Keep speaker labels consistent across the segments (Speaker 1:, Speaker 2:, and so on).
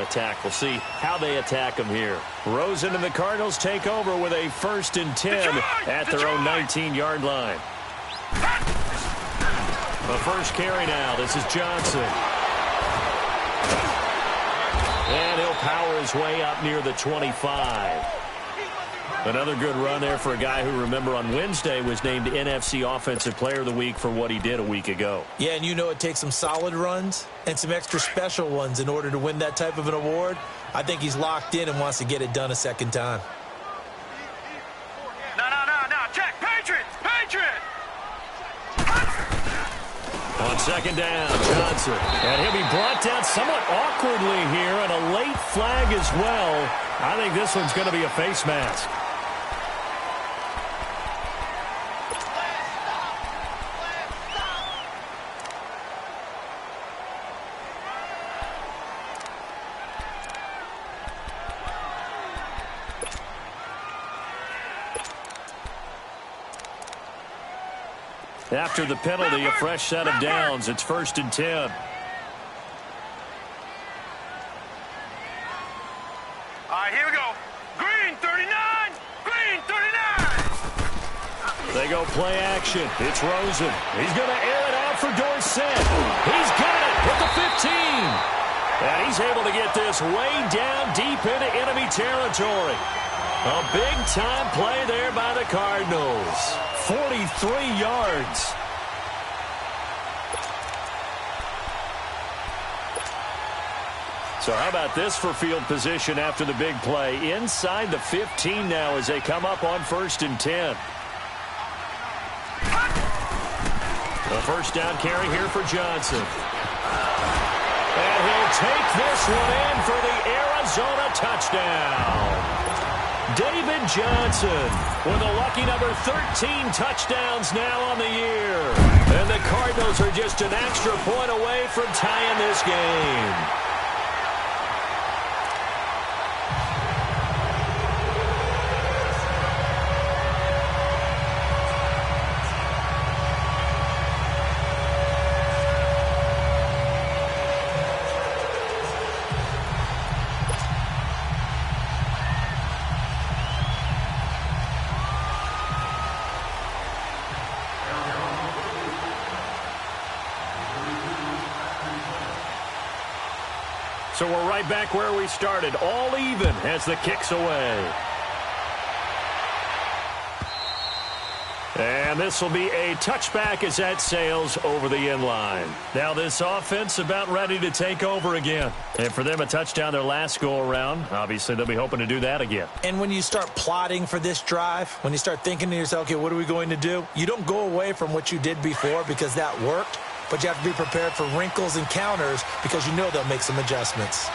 Speaker 1: attack. We'll see how they attack them here. Rosen and the Cardinals take over with a 1st and 10 at their own 19-yard line. The first carry now. This is Johnson. And he'll power his way up near the 25. Another good run there for a guy who, remember, on Wednesday was named NFC Offensive Player of the Week for what he did a week ago.
Speaker 2: Yeah, and you know it takes some solid runs and some extra special ones in order to win that type of an award. I think he's locked in and wants to get it done a second time.
Speaker 3: No. Check. Patriot.
Speaker 1: On second down, Johnson. And he'll be brought down somewhat awkwardly here, and a late flag as well. I think this one's going to be a face mask. After the penalty, a fresh set of downs. It's 1st and 10.
Speaker 3: All right, here we go. Green 39.
Speaker 1: They go play action. It's Rosen. He's going to air it out for Dorsett. He's got it at the 15. And he's able to get this way down deep into enemy territory. A big-time play there by the Cardinals. 43 yards. So how about this for field position after the big play? Inside the 15 now as they come up on 1st and 10. The first down carry here for Johnson. And he'll take this one in for the Arizona touchdown. David Johnson with a lucky number 13 touchdowns now on the year. And the Cardinals are just an extra point away from tying this game. So we're right back where we started, all even as the kick's away. And this will be a touchback as that sails over the end line. Now this offense about ready to take over again. And for them, a touchdown their last go-around. Obviously, they'll be hoping to do that again.
Speaker 2: And when you start plotting for this drive, when you start thinking to yourself, okay, what are we going to do? You don't go away from what you did before because that worked. But you have to be prepared for wrinkles and counters because you know they'll make some adjustments.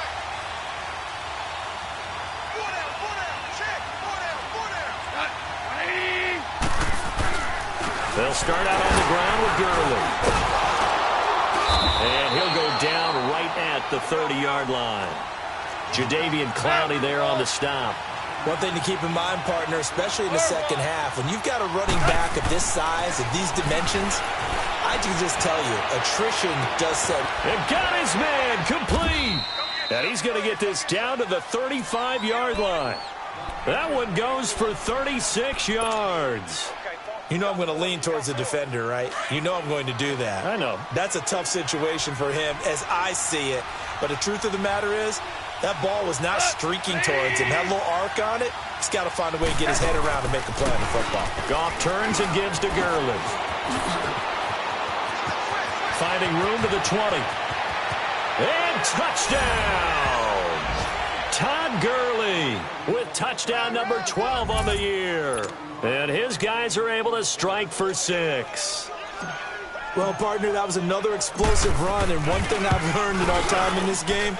Speaker 1: They'll start out on the ground with Gurley. And he'll go down right at the 30-yard line. Jadeveon Clowney there on the stop.
Speaker 2: One thing to keep in mind, partner, especially in the second half, when you've got a running back of this size, of these dimensions, I can just tell you, attrition does set.
Speaker 1: And got his man complete. And he's going to get this down to the 35-yard line. That one goes for 36 yards.
Speaker 2: You know I'm going to lean towards the defender, right? You know I'm going to do that.
Speaker 1: I know.
Speaker 2: That's a tough situation for him as I see it. But the truth of the matter is, that ball was not streaking towards him. That little arc on it, he's got to find a way to get his head around and make a play on the football.
Speaker 1: Goff turns and gives to Gurley. Finding room to the 20. And touchdown! Todd Gurley with touchdown number 12 on the year. And his guys are able to strike for 6.
Speaker 2: Well, partner, that was another explosive run. And one thing I've learned in our time in this game,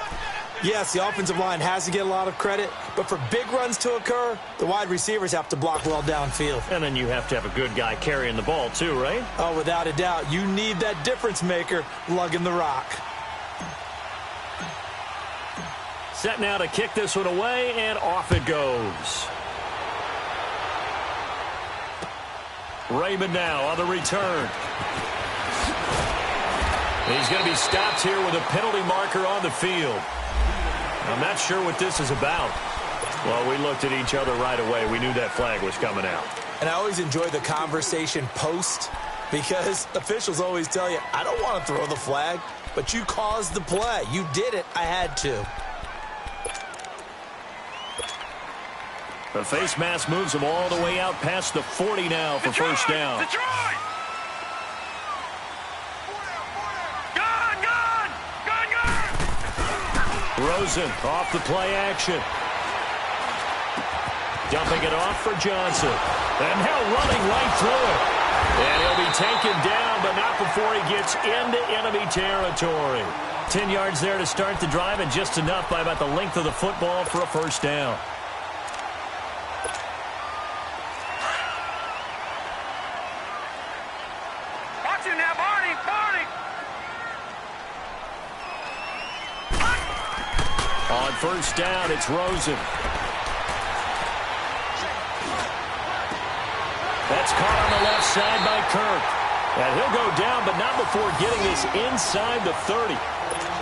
Speaker 2: yes, the offensive line has to get a lot of credit, but for big runs to occur, the wide receivers have to block well downfield.
Speaker 1: And then you have to have a good guy carrying the ball too, right?
Speaker 2: Oh, without a doubt. You need that difference maker lugging the rock.
Speaker 1: Set now to kick this one away, and off it goes. Raymond now on the return. He's going to be stopped here with a penalty marker on the field. I'm not sure what this is about. Well, we looked at each other right away. We knew that flag was coming out.
Speaker 2: And I always enjoy the conversation post because officials always tell you, I don't want to throw the flag, but you caused the play. You did it. I had to.
Speaker 1: The face mask moves him all the way out past the 40 now for first down.
Speaker 3: Detroit! Gun!
Speaker 1: Rosen off the play action. Dumping it off for Johnson. And now running right through it. And he'll be taken down, but not before he gets into enemy territory. 10 yards there to start the drive, and just enough by about the length of the football for a first down.
Speaker 3: Watch him now, Barney!
Speaker 1: On first down, it's Rosen. That's caught on the left side by Kirk. And he'll go down, but not before getting this inside the 30.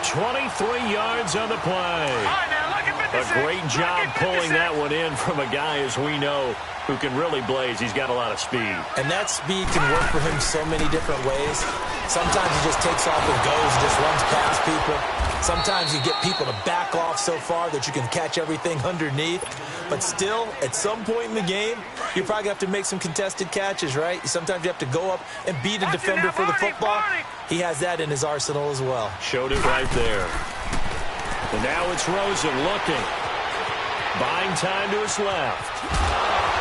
Speaker 1: 23 yards on the play. A great job pulling that one in from a guy, as we know, who can really blaze. He's got a lot of speed.
Speaker 2: And that speed can work for him so many different ways. Sometimes he just takes off and goes, just runs past people. Sometimes you get people to back off so far that you can catch everything underneath. But still, at some point in the game, you're probably going to have to make some contested catches, right? Sometimes you have to go up and beat a defender for the football. He has that in his arsenal as well.
Speaker 1: Showed it right there. And now it's Rosen looking. Buying time to his left.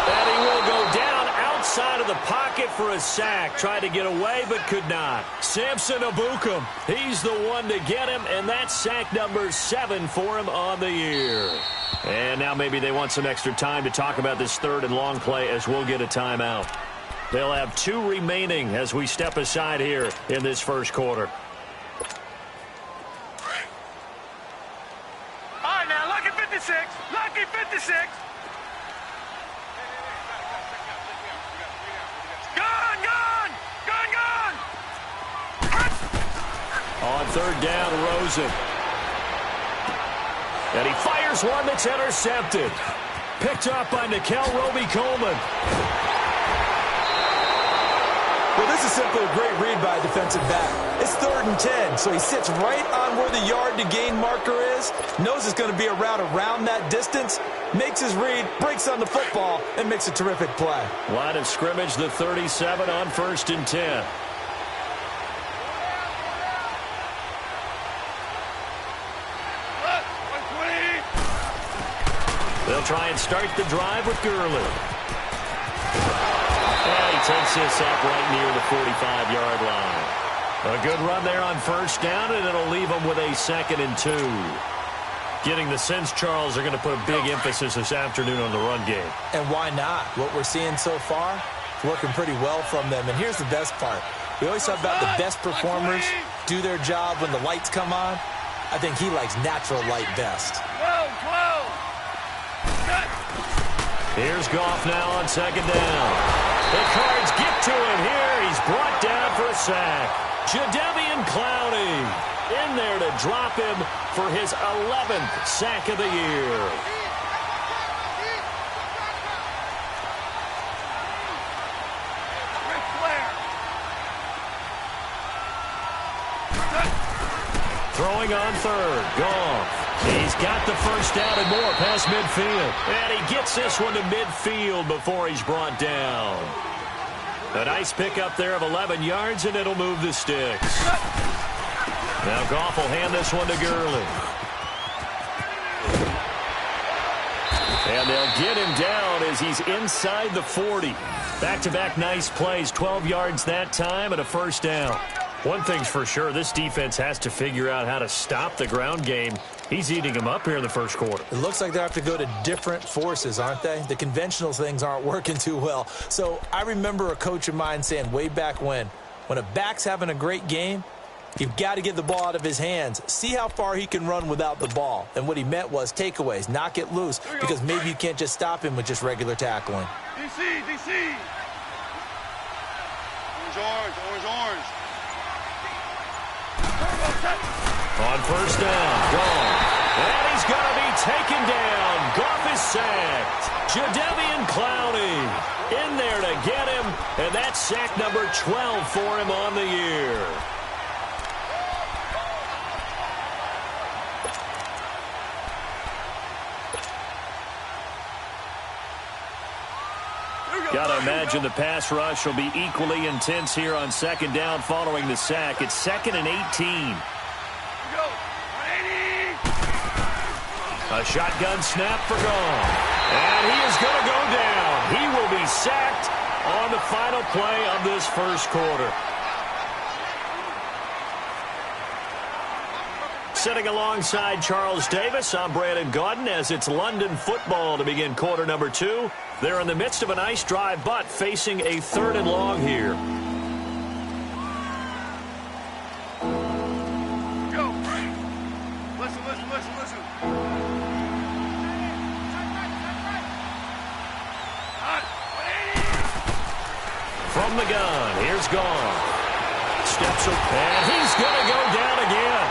Speaker 1: And he will go down outside of the pocket for a sack. Tried to get away, but could not. Samson Abukum, he's the one to get him, and that's sack number 7 for him on the year. And now maybe they want some extra time to talk about this third and long play, as we'll get a timeout. They'll have 2 remaining as we step aside here in this first quarter.
Speaker 3: All right, now, lucky 56. Lucky 56.
Speaker 1: On third down, Rosen. And he fires one that's intercepted. Picked up by Nikel Roby-Coleman.
Speaker 2: Well, this is simply a great read by a defensive back. It's 3rd and 10, so he sits right on where the yard to gain marker is, knows it's going to be a route around that distance, makes his read, breaks on the football, and makes a terrific play.
Speaker 1: Line of scrimmage, the 37 on 1st and 10. They'll try and start the drive with Gurley. And he takes this up right near the 45-yard line. A good run there on first down, and it'll leave them with a 2nd and 2. Getting the sense, Charles, are going to put a big emphasis this afternoon on the run game.
Speaker 2: And why not? What we're seeing so far is working pretty well from them. And here's the best part. We always talk about the best performers do their job when the lights come on. I think he likes natural light best.
Speaker 1: Here's Goff now on 2nd down. The Cards get to him here. He's brought down for a sack. Jadeveon Clowney in there to drop him for his 11th sack of the year. Throwing on third. Goff. He's got the first down and more past midfield. And he gets this one to midfield before he's brought down. A nice pickup there of 11 yards, and it'll move the sticks. Now Goff will hand this one to Gurley. And they'll get him down as he's inside the 40. Back-to-back nice plays, 12 yards that time and a first down. One thing's for sure, this defense has to figure out how to stop the ground game. He's eating them up here in the first quarter.
Speaker 2: It looks like they have to go to different forces, aren't they? The conventional things aren't working too well. So I remember a coach of mine saying way back when a back's having a great game, you've got to get the ball out of his hands. See how far he can run without the ball. And what he meant was takeaways, knock it loose, because maybe you can't just stop him with just regular tackling.
Speaker 3: DC. Orange.
Speaker 1: On first down, Goff. And he's going to sacked. Jadeveon Clowney in there to get him, and that's sack number 12 for him on the year. Got to imagine the pass rush will be equally intense here on second down following the sack. It's 2nd and 18. A shotgun snap for Gone. And he is going to go down. He will be sacked on the final play of this first quarter. Sitting alongside Charles Davis, I'm Brandon Gaudin as it's London football to begin quarter number 2. They're in the midst of a nice drive, but facing a 3rd and long here.
Speaker 3: Go. Listen.
Speaker 1: From the gun, here's Gone. Steps up, and he's going to go down again.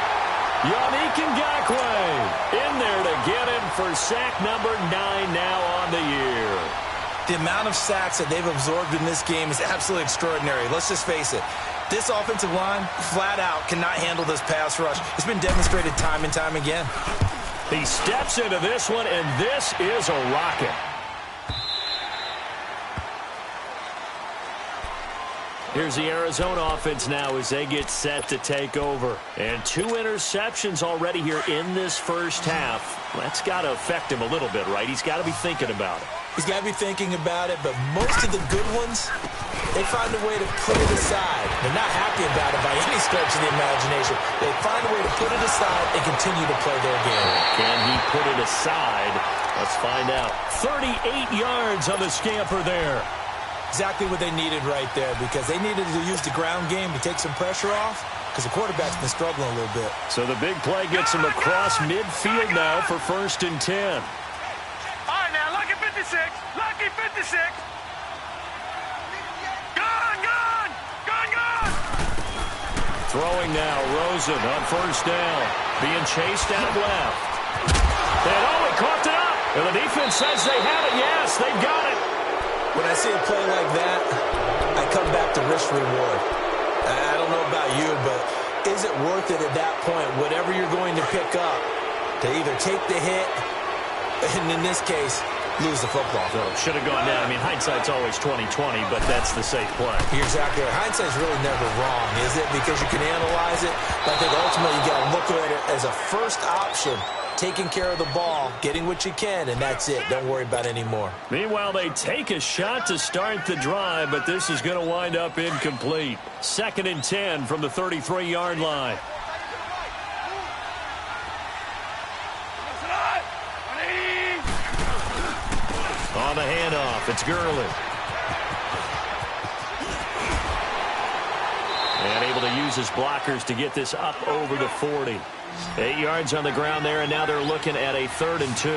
Speaker 1: Yannick Ngakoue in there to get him for sack number 9 now on the year.
Speaker 2: The amount of sacks that they've absorbed in this game is absolutely extraordinary. Let's just face it. This offensive line, flat out, cannot handle this pass rush. It's been demonstrated time and time again.
Speaker 1: He steps into this one, and this is a rocket. Here's the Arizona offense now as they get set to take over. And 2 interceptions already here in this first half. That's got to affect him a little bit, right? He's got to be thinking about it.
Speaker 2: He's got to be thinking about it, but most of the good ones, they find a way to put it aside. They're not happy about it by any stretch of the imagination. They find a way to put it aside and continue to play their game.
Speaker 1: Can he put it aside? Let's find out. 38 yards on the scamper there.
Speaker 2: Exactly what they needed right there, because they needed to use the ground game to take some pressure off, because the quarterback's been struggling a little bit.
Speaker 1: So the big play gets him across midfield now for 1st and 10.
Speaker 3: All right, now, lucky 56. Lucky 56. Gone.
Speaker 1: Throwing now, Rosen on 1st down. Being chased out left. And he caught it up. And the defense says they have it. Yes, they've got it.
Speaker 2: When I see a play like that, I come back to risk reward. I don't know about you, but is it worth it at that point, whatever you're going to pick up, to either take the hit, and in this case, lose the football?
Speaker 1: So should have gone down. I mean, hindsight's always 20/20, but that's the safe play.
Speaker 2: You're exactly right. Hindsight's really never wrong, is it? Because you can analyze it, but I think ultimately you got to look at it as a first option. Taking care of the ball, getting what you can, and that's it. Don't worry about it anymore.
Speaker 1: Meanwhile, they take a shot to start the drive, but this is going to wind up incomplete. 2nd and 10 from the 33-yard line. On the handoff, it's Gurley. And able to use his blockers to get this up over the 40. 8 yards on the ground there, and now they're looking at a 3rd and 2.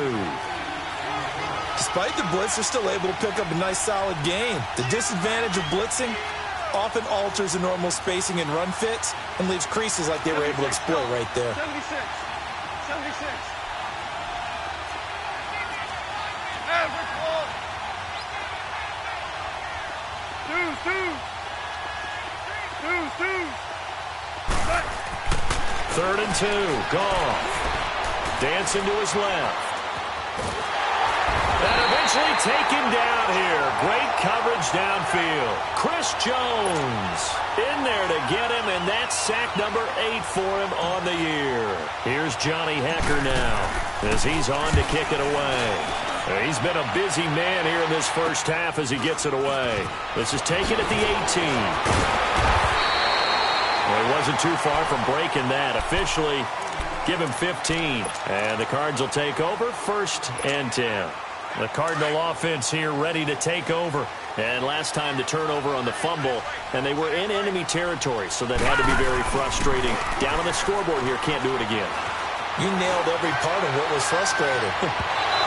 Speaker 2: Despite the blitz, they're still able to pick up a nice, solid gain. The disadvantage of blitzing often alters the normal spacing and run fits and leaves creases like they were able to exploit right there.
Speaker 3: 76. Two.
Speaker 1: 3rd and 2, Goff. Dancing to his left. And eventually taken down here. Great coverage downfield. Chris Jones in there to get him, and that's sack number 8 for him on the year. Here's Johnny Hecker now as he's on to kick it away. He's been a busy man here in this first half as he gets it away. This is taken at the 18. Well, he wasn't too far from breaking that. Officially, give him 15. And the Cards will take over 1st and 10. The Cardinal offense here ready to take over. And last time the turnover on the fumble, and they were in enemy territory, so that had to be very frustrating. Down on the scoreboard here, can't do it again.
Speaker 2: You nailed every part of what was frustrating.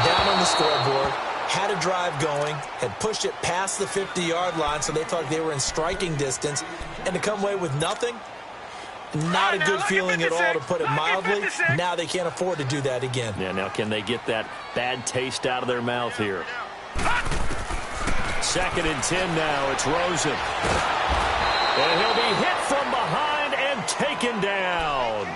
Speaker 2: Down on the scoreboard, had a drive going, had pushed it past the 50-yard line, so they thought they were in striking distance, and to come away with nothing, Not a good feeling at all, to put it mildly. Now they can't afford to do that again.
Speaker 1: Yeah, now can they get that bad taste out of their mouth here? 2nd and 10 now. It's Rosen. And he'll be hit from behind and taken down.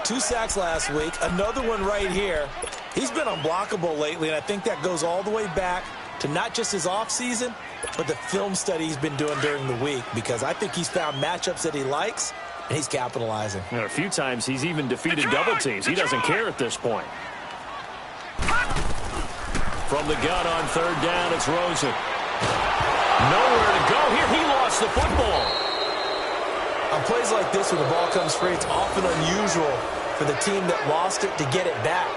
Speaker 2: 2 sacks last week. Another one right here. He's been unblockable lately, and I think that goes all the way back to not just his offseason, but the film study he's been doing during the week, because I think he's found matchups that he likes, and he's capitalizing.
Speaker 1: And a few times he's even defeated double teams. He doesn't care at this point. From the gun on 3rd down, it's Rosen. Nowhere to go here. He lost the football.
Speaker 2: On plays like this where the ball comes free, it's often unusual for the team that lost it to get it back,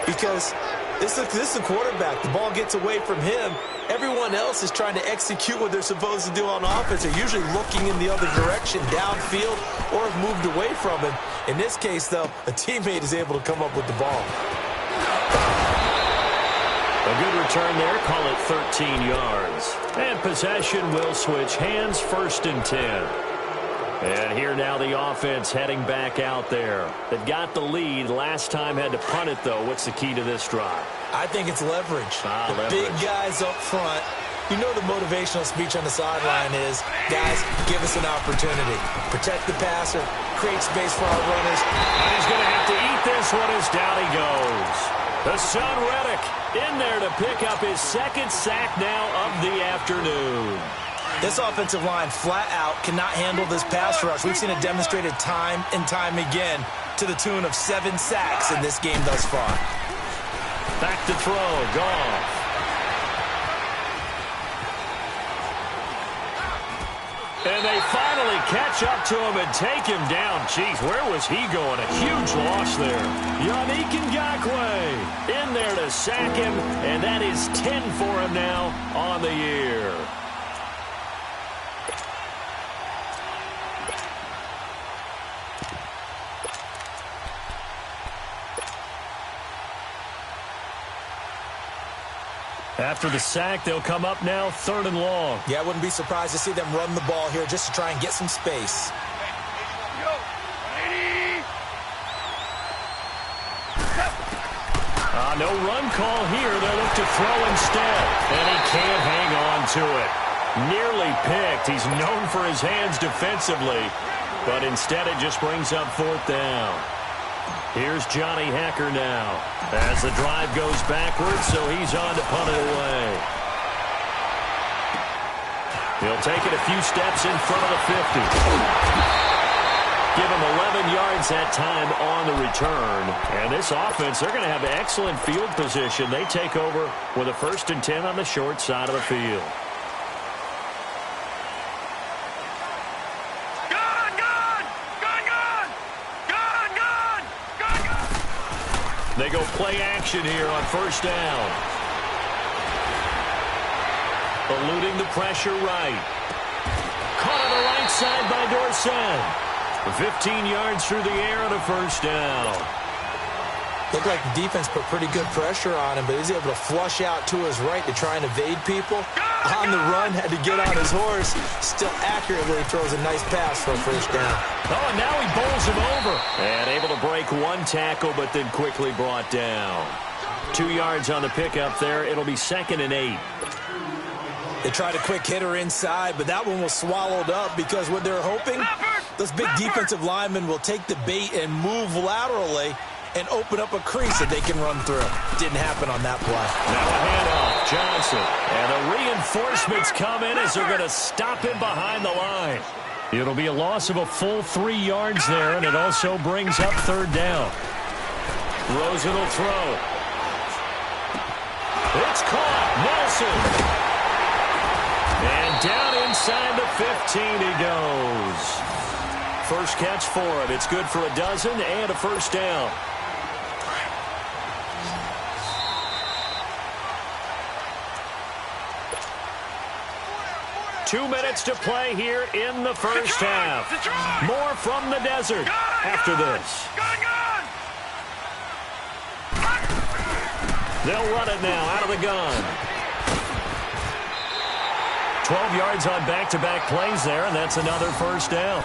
Speaker 2: because this is a quarterback. The ball gets away from him. Everyone else is trying to execute what they're supposed to do on offense. They're usually looking in the other direction, downfield, or have moved away from him. In this case, though, a teammate is able to come up with the ball.
Speaker 1: A good return there. Call it 13 yards. And possession will switch hands. 1st and 10. And here now the offense heading back out there. They've got the lead. Last time had to punt it, though. What's the key to this drive?
Speaker 2: I think it's leverage.
Speaker 1: Leverage.
Speaker 2: Big guys up front. You know the motivational speech on the sideline is, guys, give us an opportunity. Protect the passer, create space for our runners.
Speaker 1: And he's going to have to eat this one as down he goes. The son Reddick in there to pick up his 2nd sack now of the afternoon.
Speaker 2: This offensive line flat out cannot handle this pass rush. We've seen it demonstrated time and time again to the tune of 7 sacks in this game thus far.
Speaker 1: Back to throw, Goff. And they finally catch up to him and take him down. Jeez, where was he going? A huge loss there. Yannick Ngakoue in there to sack him, and that is 10 for him now on the year. After the sack, they'll come up now 3rd and long.
Speaker 2: Yeah, I wouldn't be surprised to see them run the ball here just to try and get some space.
Speaker 1: No run call here. They'll look to throw instead. And he can't hang on to it. Nearly picked. He's known for his hands defensively. But instead it just brings up 4th down. Here's Johnny Hacker now as the drive goes backwards, so he's on to punt it away. He'll take it a few steps in front of the 50. Give him 11 yards that time on the return. And this offense, they're going to have excellent field position. They take over with a 1st and 10 on the short side of the field. They go play action here on 1st down. Eluding the pressure right. Caught on the right side by Dorsett. 15 yards through the air on a 1st down.
Speaker 2: Looked like the defense put pretty good pressure on him, but he was able to flush out to his right to try and evade people. On the run, had to get on his horse. Still accurately throws a nice pass for a 1st down.
Speaker 1: Oh, and now he bowls him over. And able to break 1 tackle, but then quickly brought down. 2 yards on the pickup there. It'll be 2nd and 8.
Speaker 2: They tried a quick hitter inside, but that one was swallowed up because what they're hoping, those big defensive linemen will take the bait and move laterally and open up a crease that they can run through. Didn't happen on that play.
Speaker 1: Now a handoff, Johnson. And the reinforcements come in as they're going to stop him behind the line. It'll be a loss of a full 3 yards there, and it also brings up 3rd down. Rosen will throw. It's caught. Nelson. And down inside the 15 he goes. First catch for him. It's good for a dozen and a 1st down. Two minutes to play here in the 1st half. More from the desert after this. They'll run it now out of the gun. 12 yards on back-to-back plays there, and that's another 1st down.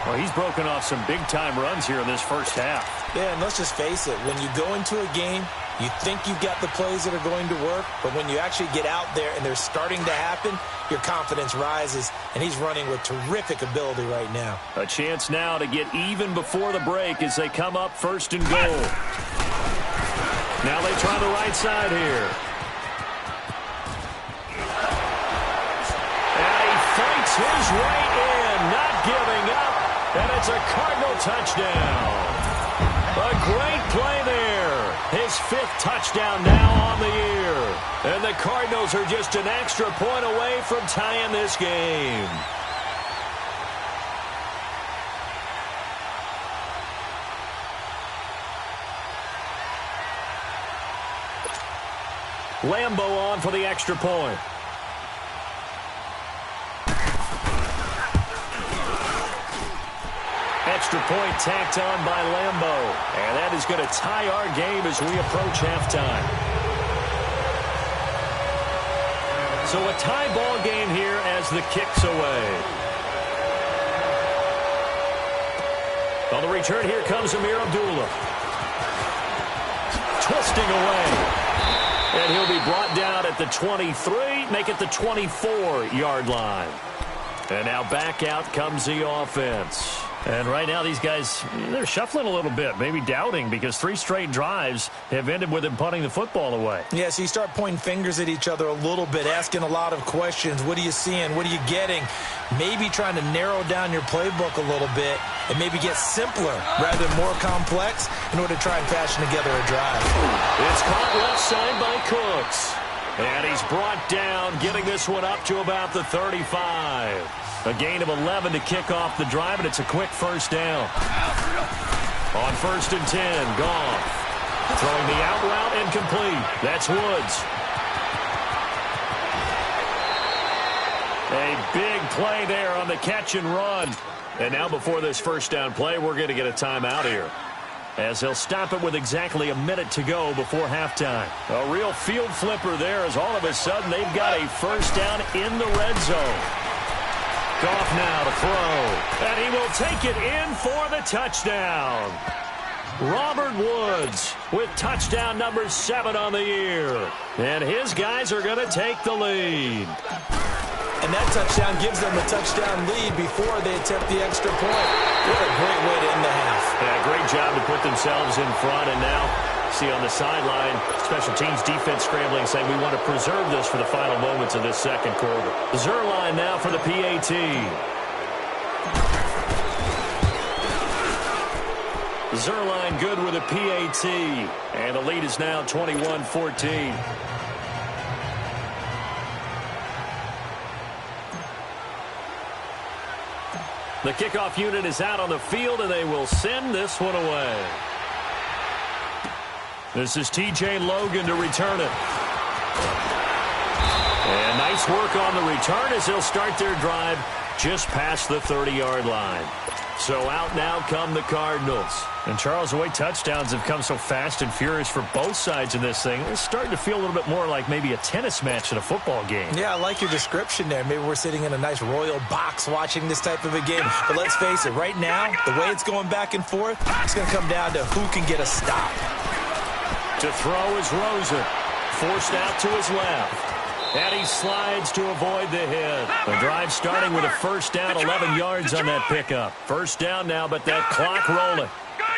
Speaker 1: Well, he's broken off some big-time runs here in this first half.
Speaker 2: Yeah, and let's just face it. When you go into a game, you think you've got the plays that are going to work, but when you actually get out there and they're starting to happen, your confidence rises, and he's running with terrific ability right now.
Speaker 1: A chance now to get even before the break as they come up first and goal. Now they try the right side here. And he fights his way in, not giving up, and it's a Cardinal touchdown. A great play there. His 5th touchdown now on the year. And the Cardinals are just an extra point away from tying this game. Lambeau on for the extra point. Extra point tacked on by Lambeau. And that is going to tie our game as we approach halftime. So a tie ball game here as the kick's away. On the return, here comes Amir Abdullah. Twisting away. And he'll be brought down at the 23, make it the 24-yard line. And now back out comes the offense. And right now these guys, they're shuffling a little bit, maybe doubting, because 3 straight drives have ended with them punting the football away.
Speaker 2: Yeah, so you start pointing fingers at each other a little bit, asking a lot of questions. What are you seeing? What are you getting? Maybe trying to narrow down your playbook a little bit and maybe get simpler rather than more complex in order to try and fashion together a drive.
Speaker 1: It's caught left side by Cooks. And he's brought down, getting this one up to about the 35. A gain of 11 to kick off the drive, and it's a quick first down. On 1st and 10, Goff. Throwing the out route incomplete. That's Woods. A big play there on the catch and run. And now before this first down play, we're going to get a timeout here, as they'll stop it with exactly a minute to go before halftime. A real field flipper there, as all of a sudden they've got a first down in the red zone. Goff now to throw, and he will take it in for the touchdown. Robert Woods with touchdown number 7 on the year. And his guys are going to take the lead.
Speaker 2: And that touchdown gives them a touchdown lead before they attempt the extra point. What a great way to end the half.
Speaker 1: Yeah, great job to put themselves in front. And now, see on the sideline, special teams defense scrambling, saying we want to preserve this for the final moments of this second quarter. Zerline now for the PAT. Zerline good with a PAT. And the lead is now 21-14. The kickoff unit is out on the field, and they will send this one away. This is T.J. Logan to return it. And nice work on the return as they'll start their drive just past the 30-yard line. So out now come the Cardinals. And Charles, the way touchdowns have come so fast and furious for both sides in this thing, it's starting to feel a little bit more like maybe a tennis match in a football game.
Speaker 2: Yeah, I like your description there. Maybe we're sitting in a nice royal box watching this type of a game. But let's face it, right now, the way it's going back and forth, it's going to come down to who can get a stop.
Speaker 1: To throw is Rosen. Forced out to his left. And he slides to avoid the hit. The drive starting with a first down, 11 yards on that pickup. First down now, but that clock rolling.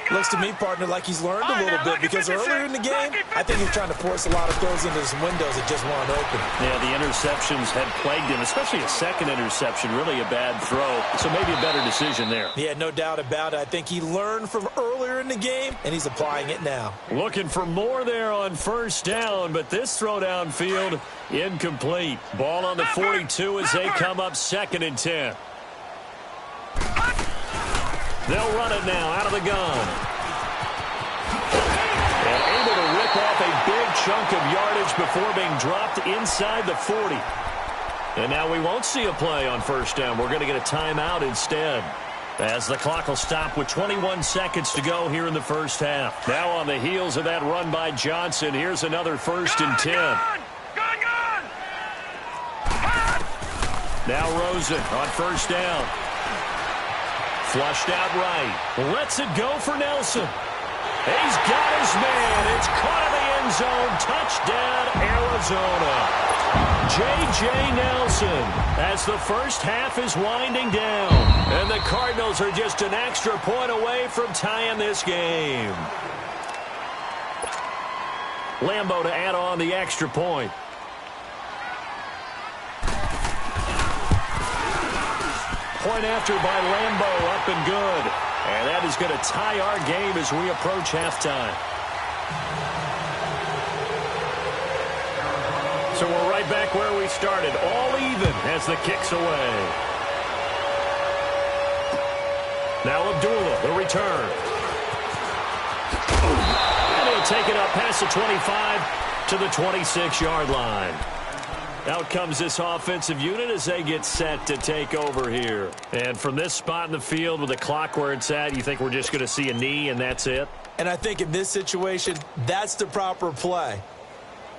Speaker 2: Looks to me, partner, like he's learned a little bit, because earlier in the game, I think he's trying to force a lot of throws into some windows that just weren't open.
Speaker 1: Yeah, the interceptions had plagued him, especially a second interception, really a bad throw. So maybe a better decision there.
Speaker 2: Yeah, no doubt about it. I think he learned from earlier in the game, and he's applying it now.
Speaker 1: Looking for more there on first down, but this throw downfield, incomplete. Ball on the 42 as they come up 2nd and 10. They'll run it now out of the gun. And able to rip off a big chunk of yardage before being dropped inside the 40. And now we won't see a play on first down. We're going to get a timeout instead, as the clock will stop with 21 seconds to go here in the first half. Now on the heels of that run by Johnson, here's another 1st and 10. Now Rosen on first down. Flushed out right. Lets it go for Nelson. He's got his man. It's caught in the end zone. Touchdown, Arizona. J.J. Nelson as the first half is winding down. And the Cardinals are just an extra point away from tying this game. Lambo to add on the extra point. Point after by Lambo, up and good. And that is going to tie our game as we approach halftime. So we're right back where we started, all even as the kick's away. Now Abdullah, the return. And he'll take it up past the 25 to the 26-yard line. Out comes this offensive unit as they get set to take over here. And from this spot in the field with the clock where it's at, you think we're just going to see a knee and that's it?
Speaker 2: And I think in this situation, that's the proper play.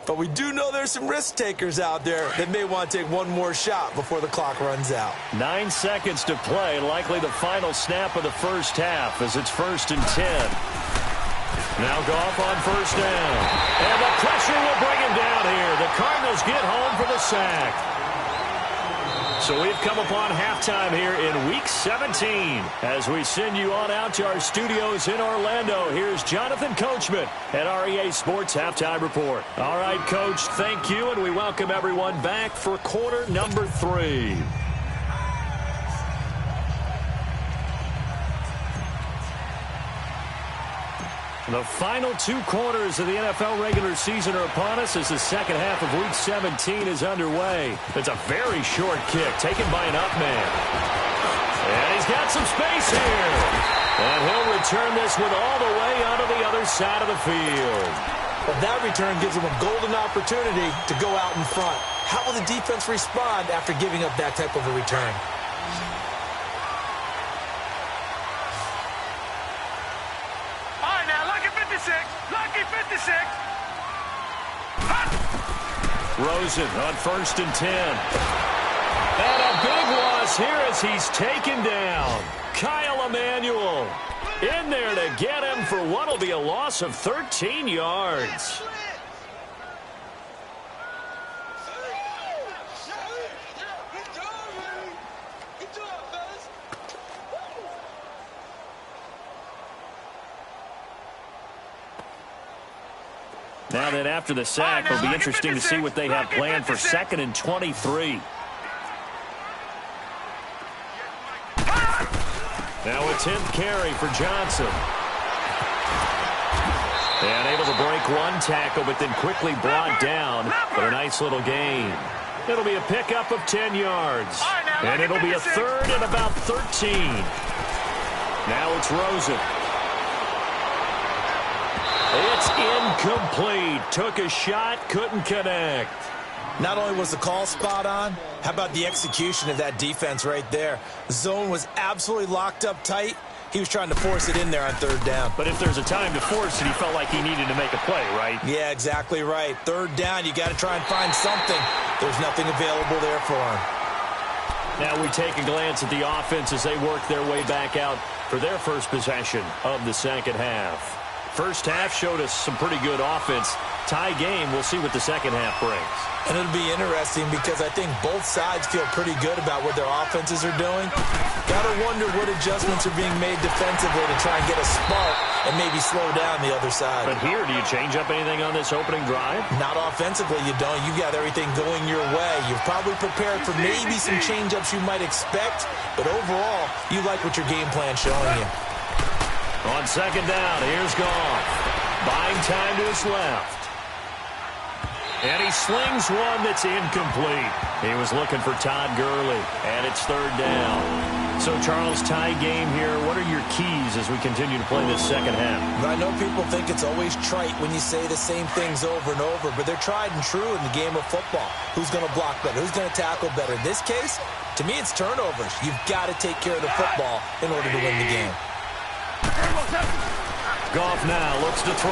Speaker 2: But we do know there's some risk takers out there that may want to take one more shot before the clock runs out.
Speaker 1: 9 seconds to play, likely the final snap of the first half as it's 1st and 10. Now Goff on first down. And the pressure will bring him down here. The Cardinals get home for the sack. So we've come upon halftime here in Week 17. As we send you on out to our studios in Orlando, here's Jonathan Coachman at REA Sports Halftime Report. All right, Coach, thank you, and we welcome everyone back for quarter number 3. The final 2 quarters of the NFL regular season are upon us as the second half of Week 17 is underway. It's a very short kick taken by an up man. And he's got some space here. And he'll return this one all the way onto the other side of the field.
Speaker 2: Well, that return gives him a golden opportunity to go out in front. How will the defense respond after giving up that type of a return?
Speaker 3: Lucky 56.
Speaker 1: Rosen on 1st and 10. And a big loss here as he's taken down. Kyle Emanuel in there to get him for what will be a loss of 13 yards. Now that after the sack, it'll be interesting to see what they have planned for 2nd and 23. Now a 10th carry for Johnson. And able to break one tackle, but then quickly brought down. But a nice little gain. It'll be a pickup of 10 yards. And it'll be a 3rd and about 13. Now it's Rosen. It's incomplete. Took a shot, couldn't connect.
Speaker 2: Not only was the call spot on, how about the execution of that defense right there? The zone was absolutely locked up tight. He was trying to force it in there on 3rd down.
Speaker 1: But if there's a time to force it, he felt like he needed to make a play, right?
Speaker 2: Yeah, exactly right. 3rd down, you got to try and find something. There's nothing available there for him.
Speaker 1: Now we take a glance at the offense as they work their way back out for their first possession of the second half. First half showed us some pretty good offense. Tie game, we'll see what the second half brings.
Speaker 2: And it'll be interesting because I think both sides feel pretty good about what their offenses are doing. Got to wonder what adjustments are being made defensively to try and get a spark and maybe slow down the other side.
Speaker 1: But here, do you change up anything on this opening drive?
Speaker 2: Not offensively, you don't. You got everything going your way. You've probably prepared for maybe some change-ups you might expect, but overall, you like what your game plan's showing you.
Speaker 1: On 2nd down, here's Goff. Buying time to his left. And he slings one that's incomplete. He was looking for Todd Gurley, and it's 3rd down. So, Charles, tie game here. What are your keys as we continue to play this second half?
Speaker 2: I know people think it's always trite when you say the same things over and over, but they're tried and true in the game of football. Who's going to block better? Who's going to tackle better? In this case, to me, it's turnovers. You've got to take care of the football in order to win the game.
Speaker 1: Goff now looks to throw.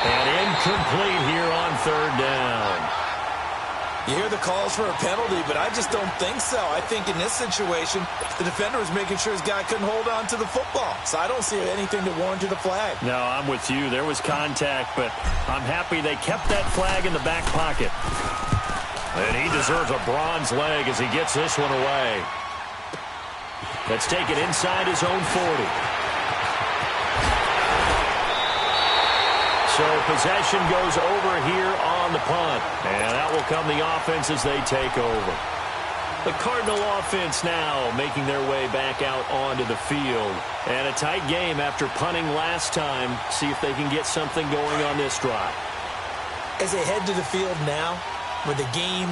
Speaker 1: And incomplete here on 3rd down.
Speaker 2: You hear the calls for a penalty, but I just don't think so. I think in this situation, the defender was making sure his guy couldn't hold on to the football. So I don't see anything to warrant a flag.
Speaker 1: No, I'm with you. There was contact, but I'm happy they kept that flag in the back pocket. And he deserves a bronze leg as he gets this one away. That's taken inside his own 40. So possession goes over here on the punt. And that will come the offense as they take over. The Cardinal offense now making their way back out onto the field. And a tight game after punting last time. See if they can get something going on this drive.
Speaker 2: As they head to the field now, with the game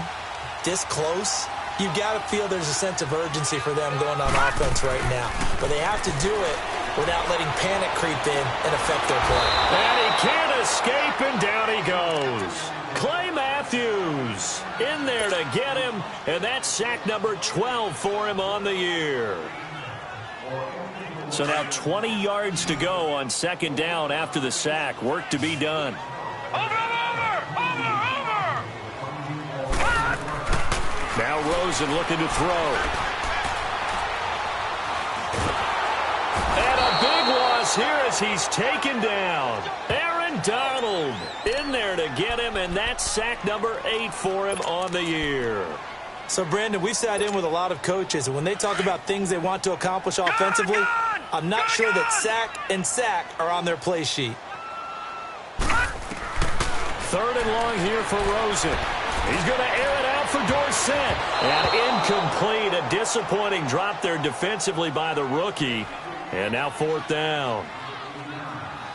Speaker 2: this close, you've got to feel there's a sense of urgency for them going on offense right now. But they have to do it without letting panic creep in and affect their play.
Speaker 1: And he can't escape, and down he goes. Clay Matthews in there to get him, and that's sack number 12 for him on the year. So now 20 yards to go on second down after the sack. Work to be done. Now Rosen looking to throw. And a big loss here as he's taken down. Aaron Donald in there to get him, and that's sack number 8 for him on the year.
Speaker 2: So, Brandon, we've sat in with a lot of coaches, and when they talk about things they want to accomplish offensively, I'm not sure that sack and sack are on their play sheet.
Speaker 1: Third and long here for Rosen. He's going to air it out for Dorsett. And incomplete. A disappointing drop there defensively by the rookie. And now fourth down.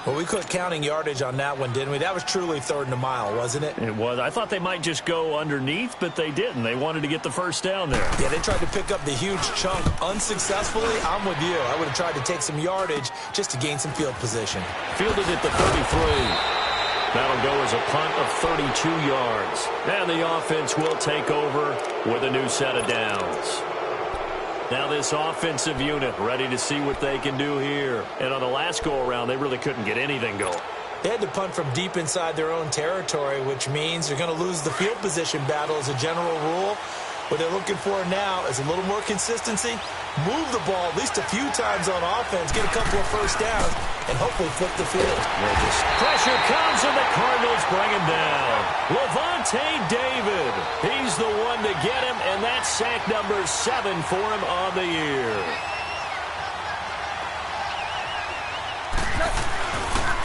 Speaker 2: Well, we quit counting yardage on that one, didn't we? That was truly third and a mile, wasn't it?
Speaker 1: It was. I thought they might just go underneath, but they didn't. They wanted to get the first down there.
Speaker 2: Yeah, they tried to pick up the huge chunk unsuccessfully. I'm with you. I would have tried to take some yardage just to gain some field position.
Speaker 1: Fielded at the 33. That'll go as a punt of 32 yards. And the offense will take over with a new set of downs. Now this offensive unit ready to see what they can do here. And on the last go-around, they really couldn't get anything going.
Speaker 2: They had to punt from deep inside their own territory, which means they're going to lose the field position battle as a general rule. What they're looking for now is a little more consistency, move the ball at least a few times on offense, get a couple of first downs, and hopefully flip the field.
Speaker 1: Pressure comes, and the Cardinals bring him down. Levante David, he's the one to get him, and that's sack number 7 for him on the year.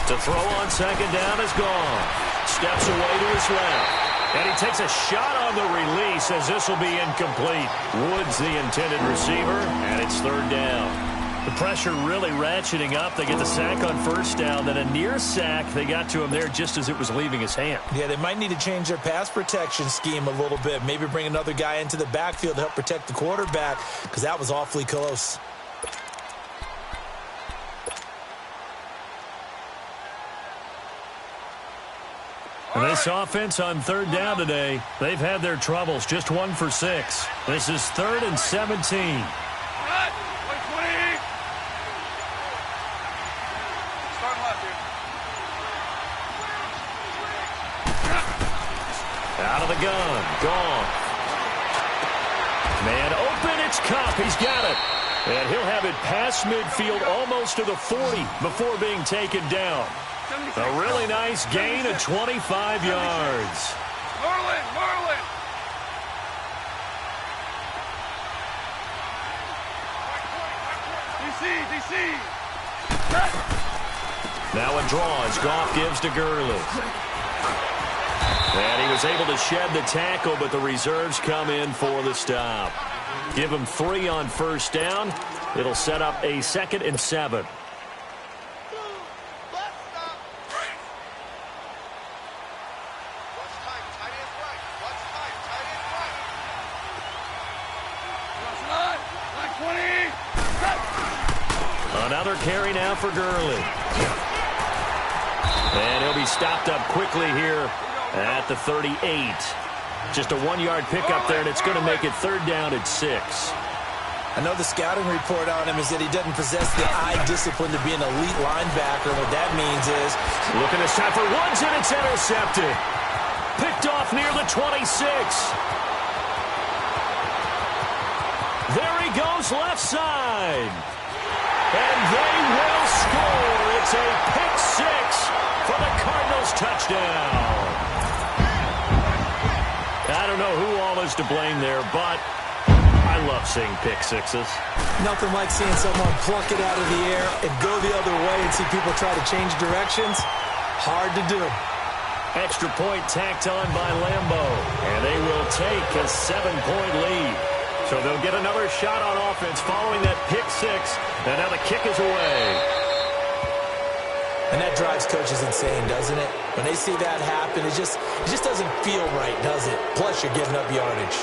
Speaker 1: To throw on second down is gone. Steps away to his left. And he takes a shot on the release as this will be incomplete. Woods the intended receiver, and it's third down. The pressure really ratcheting up. They get the sack on first down. Then a near sack. They got to him there just as it was leaving his hand.
Speaker 2: Yeah, they might need to change their pass protection scheme a little bit. Maybe bring another guy into the backfield to help protect the quarterback, because that was awfully close.
Speaker 1: This offense on third down today, they've had their troubles. Just 1 for 6. This is 3rd and 17. Out of the gun. Gone. Man open. It's Cup. He's got it. And he'll have it past midfield almost to the 40 before being taken down. A really nice gain of 25 yards.
Speaker 3: Merlin! DC!
Speaker 1: Now a draw as Goff gives to Gurley. And he was able to shed the tackle, but the reserves come in for the stop. Give him 3 on first down. It'll set up a 2nd and 7. Another carry now for Gurley. And he'll be stopped up quickly here at the 38. Just a 1-yard pickup there, and it's going to make it third down at 6.
Speaker 2: I know the scouting report on him is that he doesn't possess the eye discipline to be an elite linebacker. What that means is...
Speaker 1: Looking this time for Woods, and it's intercepted. Picked off near the 26. There he goes left side. And they will score. It's a pick six for the Cardinals touchdown. I don't know who all is to blame there, but I love seeing pick sixes.
Speaker 2: Nothing like seeing someone pluck it out of the air and go the other way and see people try to change directions. Hard to do.
Speaker 1: Extra point tacked on by Lambeau. And they will take a 7-point lead. So they'll get another shot on offense following that pick six. And now the kick is away.
Speaker 2: And that drives coaches insane, doesn't it? When they see that happen, it just doesn't feel right, does it? Plus, you're giving up yardage.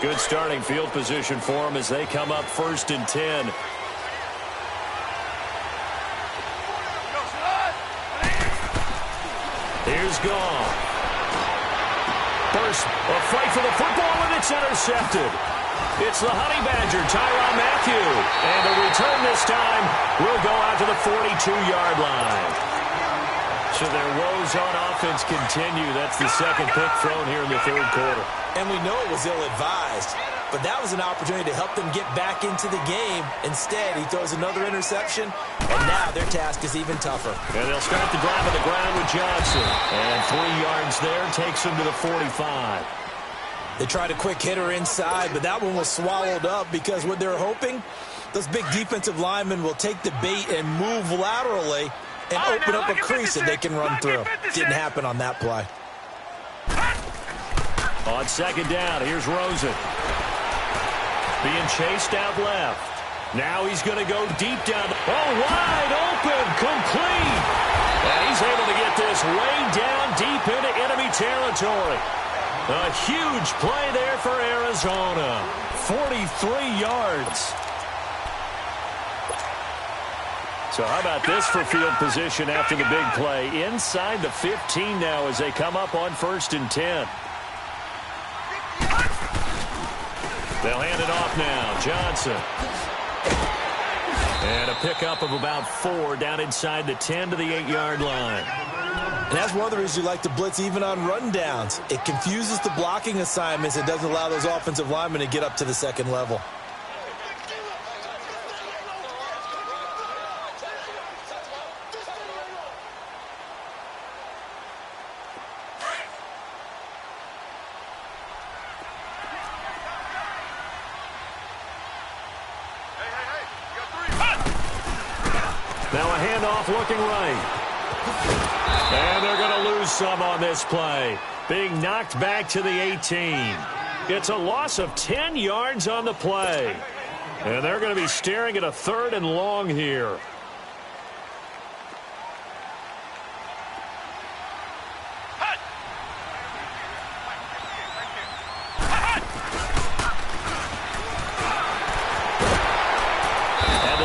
Speaker 1: Good starting field position for them as they come up 1st and 10. Here's Goff. First, a fight for the football, and it's intercepted. It's the Honey Badger, Tyrann Mathieu. And the return this time will go out to the 42-yard line. So their woes on offense continue. That's the second pick thrown here in the 3rd quarter.
Speaker 2: And we know it was ill-advised, but that was an opportunity to help them get back into the game. Instead, he throws another interception, and now their task is even tougher.
Speaker 1: And they'll start the drive on the ground with Johnson. And 3 yards there takes them to the 45.
Speaker 2: They tried a quick hitter inside, but that one was swallowed up because what they're hoping, those big defensive linemen will take the bait and move laterally and open up a crease that they can run through. Didn't happen on that play.
Speaker 1: On 2nd down, here's Rosen. Being chased out left. Now he's going to go deep down. Oh, wide open, complete. And he's able to get this way down deep into enemy territory. A huge play there for Arizona. 43 yards. So how about this for field position after the big play? Inside the 15 now as they come up on 1st and 10. They'll hand it off now. Johnson. And a pickup of about 4 down inside the 10 to the 8-yard line.
Speaker 2: And that's one of the reasons you like to blitz even on rundowns. It confuses the blocking assignments. It doesn't allow those offensive linemen to get up to the 2nd level.
Speaker 1: Now a handoff looking right. And they're going to lose some on this play. Being knocked back to the 18. It's a loss of 10 yards on the play. And they're going to be staring at a 3rd and long here.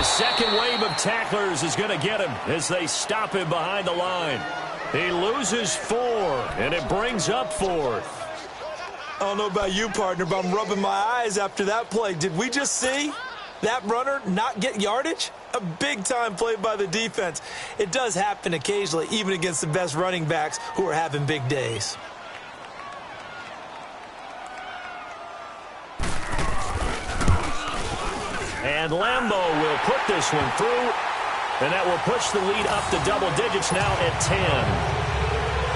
Speaker 1: Second wave of tacklers is going to get him as they stop him behind the line. He loses 4, and it brings up 4th.
Speaker 2: I don't know about you, partner, but I'm rubbing my eyes after that play. Did we just see that runner not get yardage? A big-time play by the defense. It does happen occasionally, even against the best running backs who are having big days.
Speaker 1: And Lambeau will put this one through, and that will push the lead up to double digits now at 10.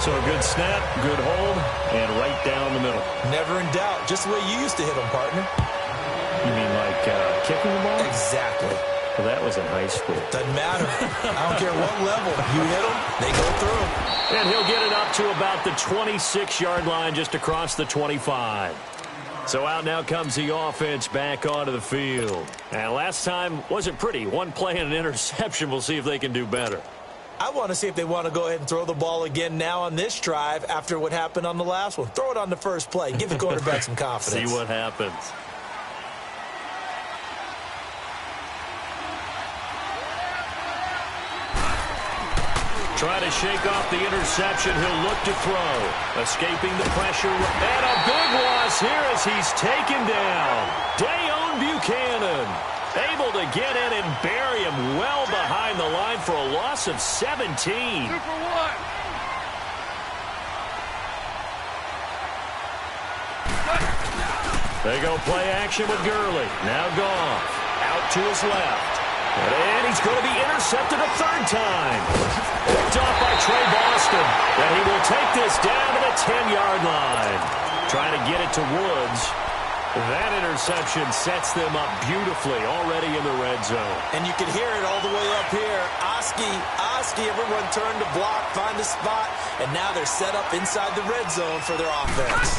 Speaker 1: So a good snap, good hold, and right down the middle.
Speaker 2: Never in doubt. Just the way you used to hit them, partner.
Speaker 1: You mean like kicking the ball?
Speaker 2: Exactly.
Speaker 1: Well, that was in high school. Doesn't
Speaker 2: matter. I don't care what level. You hit them, they go through.
Speaker 1: And he'll get it up to about the 26-yard line just across the 25. So out now comes the offense back onto the field. And last time wasn't pretty. One play and an interception. We'll see if they can do better.
Speaker 2: I want to see if they want to go ahead and throw the ball again now on this drive after what happened on the last one. Throw it on the first play. Give the quarterback some confidence.
Speaker 1: See what happens. Trying to shake off the interception. He'll look to throw. Escaping the pressure. And a big loss here as he's taken down. Dayon Buchanan. Able to get in and bury him well behind the line for a loss of 17.
Speaker 3: 2 for 1.
Speaker 1: They go play action with Gurley. Now Goff out to his left. And he's going to be intercepted a third time. Picked off by Trey Boston. And he will take this down to the 10-yard line. Trying to get it to Woods. That interception sets them up beautifully already in the red zone.
Speaker 2: And you can hear it all the way up here. Oski, everyone turned to block, find a spot, and now they're set up inside the red zone for their offense.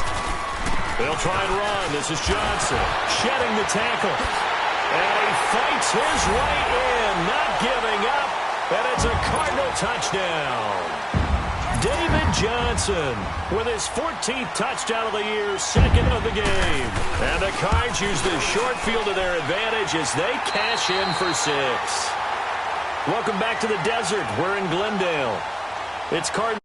Speaker 1: They'll try and run. This is Johnson shedding the tackle. And he fights his way in, not giving up. And it's a Cardinal touchdown. David Johnson with his 14th touchdown of the year, second of the game. And the Cards use the short field to their advantage as they cash in for 6. Welcome back to the desert. We're in Glendale. It's Cardinal.